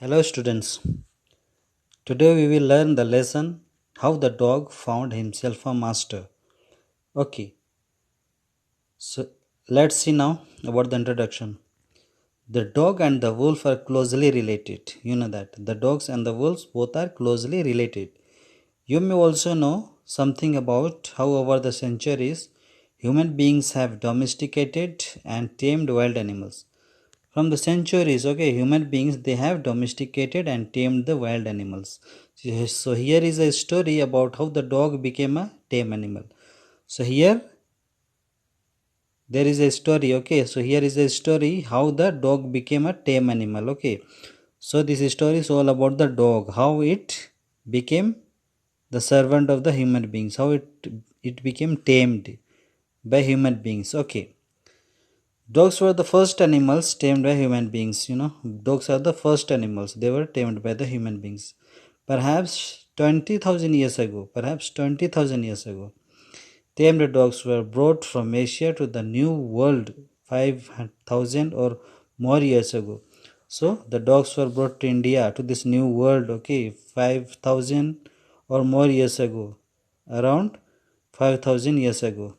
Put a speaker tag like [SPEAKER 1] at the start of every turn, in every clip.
[SPEAKER 1] Hello, students. Today we will learn the lesson how the dog found himself a master. Okay, so let's see now about the introduction. The dog and the wolf are closely related. You know that. The dogs and the wolves both are closely related. You may also know something about how over the centuries human beings have domesticated and tamed wild animals. From the centuries, okay, human beings they have domesticated and tamed the wild animals. So here is a story about how the dog became a tame animal. So here there is a story, okay. So here is a story how the dog became a tame animal, okay. So this story is all about the dog, how it became the servant of the human beings, how it became tamed by human beings, okay. Dogs were the first animals tamed by human beings. Dogs are the first animals. They were tamed by the human beings. Perhaps 20,000 years ago, tamed dogs were brought from Asia to the New World 5,000 or more years ago. So the dogs were brought to India to this new world, okay, 5,000 or more years ago, around 5,000 years ago.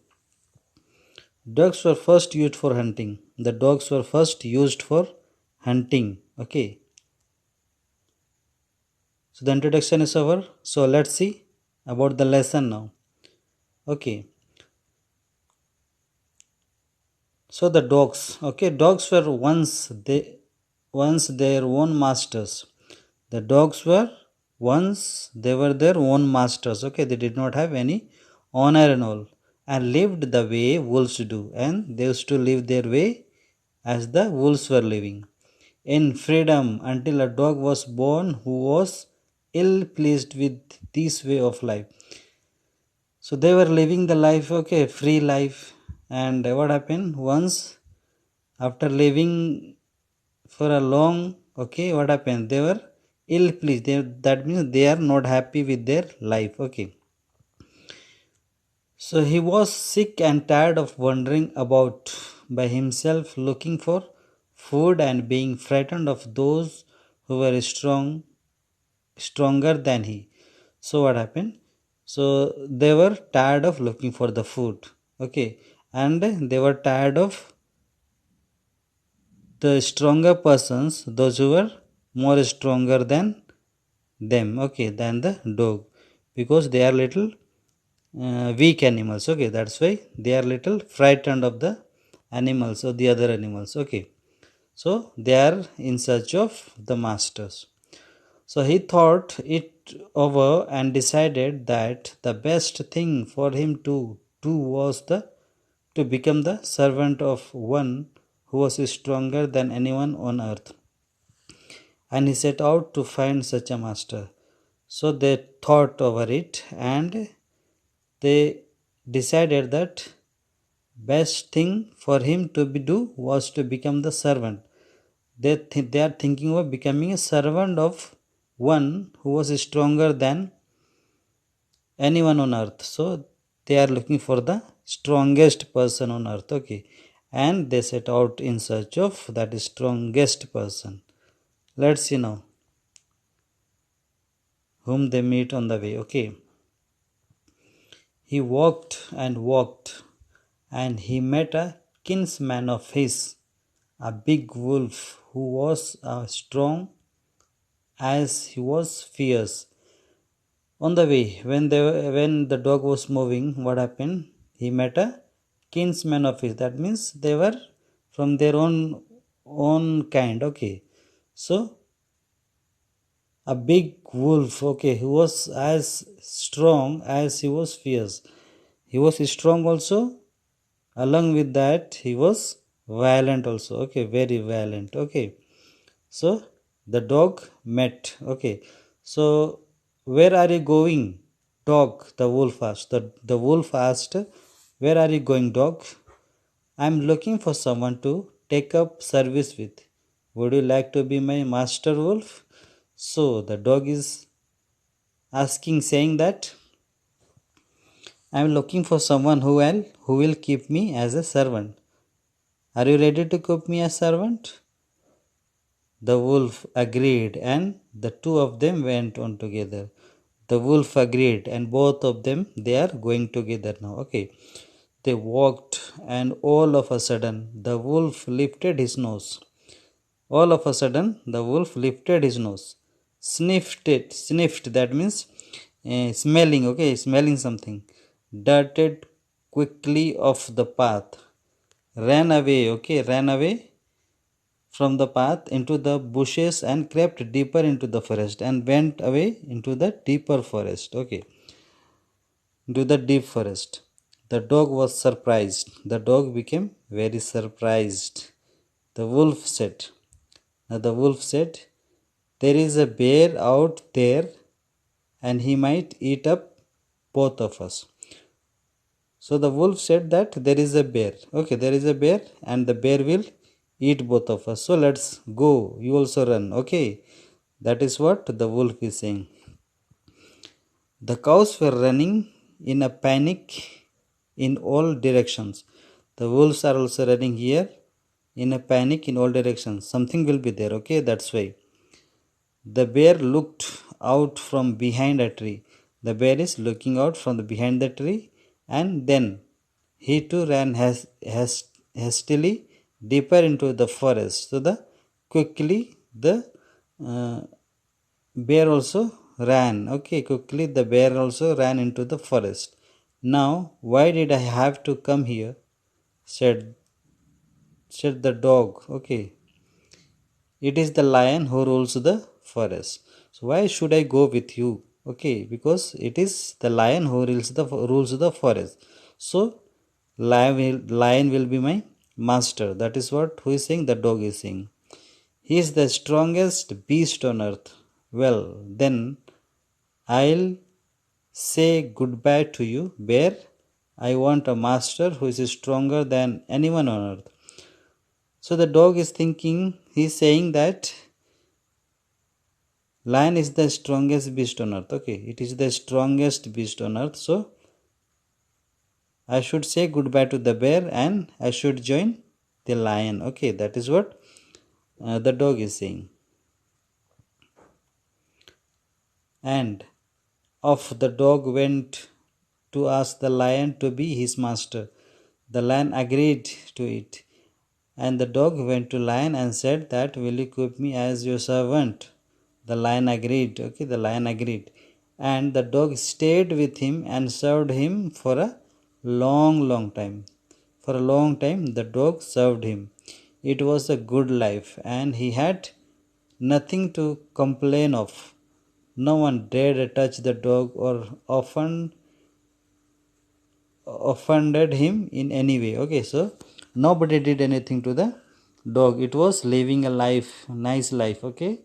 [SPEAKER 1] Dogs were first used for hunting. The dogs were first used for hunting. Okay. So the introduction is over. So let's see about the lesson now. Okay. So the dogs. Okay, dogs were once their own masters. The dogs were once they were their own masters. Okay, they did not have any honor and all, and lived the way wolves do, and they used to live their way as the wolves were living in freedom until a dog was born who was ill pleased with this way of life. So they were living the life, okay, free life. And what happened once after living for a long, okay, what happened? They were ill pleased. That means they are not happy with their life, okay. So he was sick and tired of wandering about by himself looking for food and being frightened of those who were stronger than he. So what happened? So they were tired of looking for the food. Okay. And they were tired of the stronger persons, those who were more stronger than them, okay, than the dog. Because they are little weak animals, okay, that's why they are little frightened of the animals or the other animals, okay. So they are in search of the masters. So he thought it over and decided that the best thing for him to do was to become the servant of one who was stronger than anyone on earth. And he set out to find such a master. So they thought over it and they decided that best thing for him to do was to become the servant. They are thinking of becoming a servant of one who was stronger than anyone on earth. So they are looking for the strongest person on earth, okay, and they set out in search of that strongest person. Let's see now whom they meet on the way, okay. He walked and walked, and he met a kinsman of his, a big wolf who was as strong as he was fierce. On the way, when the dog was moving, what happened? He met a kinsman of his. That means they were from their own kind. Okay, so a big wolf. Okay, who was as strong as he was fierce. He was strong also. Along with that, he was violent also. Okay, very violent. Okay, so the dog met. Okay, so where are you going, dog? The wolf asked. The wolf asked, where are you going, dog? I'm looking for someone to take up service with. Would you like to be my master wolf? So the dog is asking, saying that I'm looking for someone who will keep me as a servant. Are you ready to keep me as servant? The wolf agreed, and the two of them went on together. The wolf agreed, and both of them they are going together now. Okay, they walked, and all of a sudden the wolf lifted his nose. All of a sudden the wolf lifted his nose, sniffed it, sniffed. That means smelling. Okay, smelling something. Darted quickly off the path, ran away. Okay, ran away from the path into the bushes and crept deeper into the forest and went away into the deeper forest. Okay, into the deep forest. The dog was surprised. The dog became very surprised. The wolf said, Now the wolf said, There is a bear out there and he might eat up both of us. So the wolf said that there is a bear. Okay, there is a bear and the bear will eat both of us. So let's go. You also run. Okay, that is what the wolf is saying. The cows were running in a panic in all directions. The wolves are also running here in a panic in all directions. Something will be there. Okay, that's why. The bear looked out from behind a tree. The bear is looking out from the behind the tree, and then he too ran hastily deeper into the forest. So the quickly the uh, bear also ran. Okay, quickly the bear also ran into the forest. Now, why did I have to come here? said said the dog. Okay, it is the lion who rules the forest. So why should I go with you? Okay, because it is the lion who rules the forest. So lion will be my master. That is what who is saying, the dog is saying. He is the strongest beast on earth. Well, then I'll say goodbye to you, bear. I want a master who is stronger than anyone on earth. So the dog is thinking, he's saying that lion is the strongest beast on earth. Okay, it is the strongest beast on earth. So I should say goodbye to the bear and I should join the lion. Okay, that is what the dog is saying. And off the dog went to ask the lion to be his master. The lion agreed to it. And the dog went to lion and said that, will you keep me as your servant? The lion agreed. Okay, the lion agreed. And the dog stayed with him and served him for a long time. For a long time, the dog served him. It was a good life, and he had nothing to complain of. No one dared touch the dog or offended him in any way. Okay, so nobody did anything to the dog. It was living a life, nice life. Okay,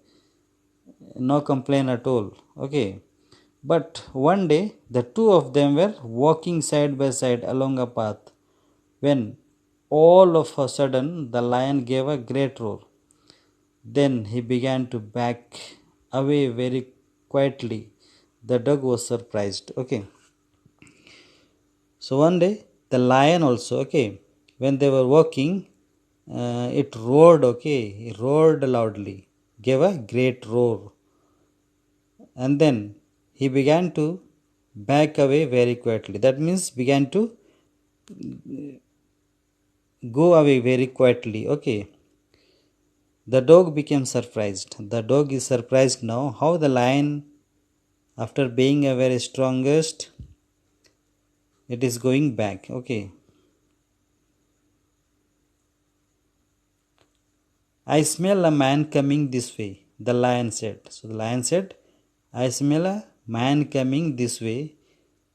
[SPEAKER 1] no complaint at all. Okay, but one day the two of them were walking side by side along a path when all of a sudden the lion gave a great roar. Then he began to back away very quietly. The dog was surprised. Okay, so one day the lion also, okay, when they were walking, it roared. Okay, it roared loudly, gave a great roar, and then he began to back away very quietly. That means began to go away very quietly. Okay, the dog became surprised. The dog is surprised now how the lion, after being a very strongest, it is going back. Okay, I smell a man coming this way, the lion said. So the lion said, I smell a man coming this way.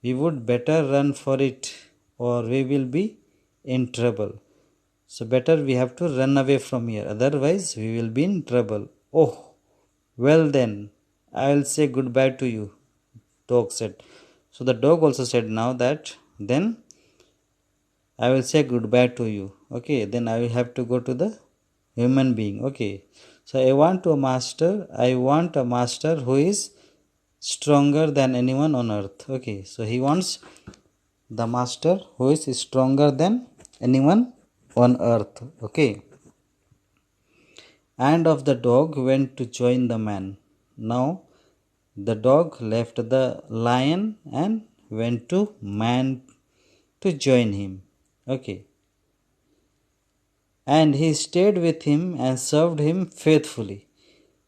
[SPEAKER 1] We would better run for it or we will be in trouble. So better we have to run away from here. Otherwise we will be in trouble. Oh, well then, I will say goodbye to you, dog said. So the dog also said now that then I will say goodbye to you. Okay, then I will have to go to the human being. Okay, so I want a master who is stronger than anyone on earth. Okay, so he wants the master who is stronger than anyone on earth. Okay, and of the dog went to join the man. Now the dog left the lion and went to man to join him. Okay. And he stayed with him and served him faithfully.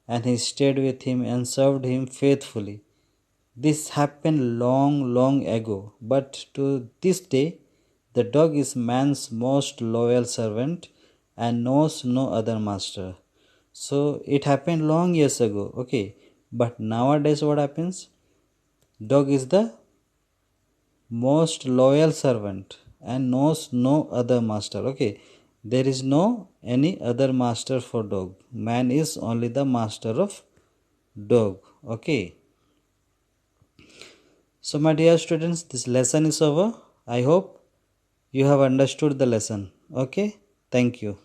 [SPEAKER 1] And he stayed with him and served him faithfully. This happened long, long ago, but to this day, the dog is man's most loyal servant and knows no other master. So it happened long years ago, okay. But nowadays, what happens? Dog is the most loyal servant and knows no other master, okay. There is no any other master for dog. Man is only the master of dog, okay. So, my dear students, this lesson is over. I hope you have understood the lesson. Okay, thank you.